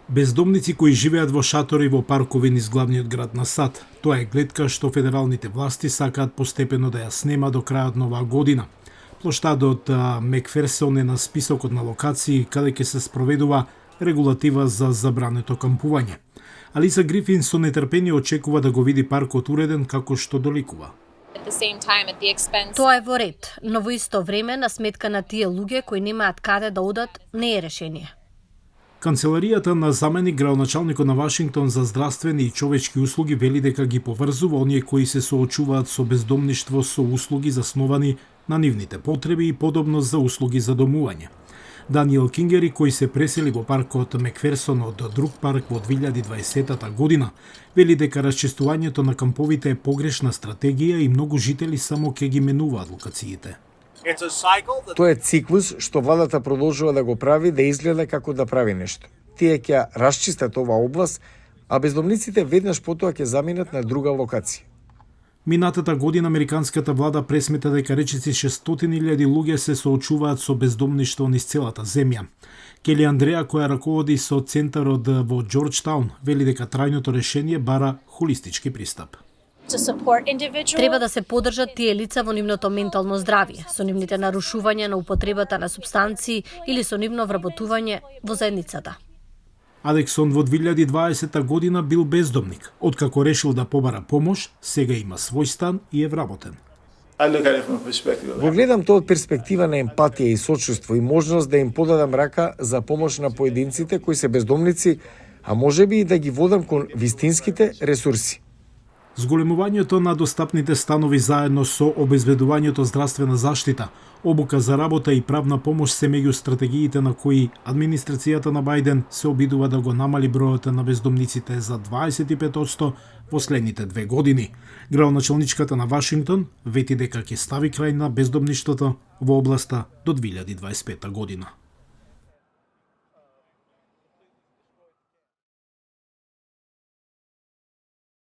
Бездомници кои живеат во шатори во паркови низ главниот град на САД. Тоа е гледка што федералните власти сакаат постепено да ја снема до крајот на оваа година. Плоштадот Мекферсон е на списокот на локации каде ќе се спроведува регулатива за забрането кампување. Алиса Грифин со нетрпение очекува да го види паркот уреден како што доликува. Тоа е во ред, но во исто време на сметка на тие луѓе кои немаат каде да одат не е решение. Канцеларијата на заменик градоначалникот на Вашингтон за здравствени и човечки услуги вели дека ги поврзува оние кои се соочуваат со бездомништво со услуги засновани на нивните потреби и подобно за услуги за домување. Даниел Кингери, кој се пресели во паркот Мекферсон од друг парк во 2020 година, вели дека расчистувањето на камповите е погрешна стратегија и многу жители само ќе ги менуваат локациите. Тоа е циклус што владата продолжува да го прави да изгледа како да прави нешто. Тие ќе расчистат оваа област, а бездомниците веднаш потоа ќе заминат на друга локација. Минатата година американската влада пресмета дека речиси 600.000 луѓе се соочуваат со бездомништво низ целата земја. Кели Андреа, која раководи со центарот во Џорџтаун, вели дека трајното решение бара холистички пристап. Треба да се поддржат тие лица во нивното ментално здравје, со нивните нарушувања на употребата на супстанции или со нивно вработување во заедницата. Алексон во 2020 година бил бездомник. Откако решил да побара помош, сега има свој стан и е вработен. Го гледам тоа од перспектива на емпатија и сочувство и можност да им подадам рака за помош на поединците кои се бездомници, а можеби и да ги водам кон вистинските ресурси. Зголемувањето на достапните станови заедно со обезбедувањето здравствена заштита, обука за работа и правна помош се меѓу стратегиите на кои администрацијата на Бајден се обидува да го намали бројот на бездомниците за 25% во следните 2 години. Градоначалничката на Вашингтон вети дека ќе стави крај на бездомништвото во областа до 2025 година.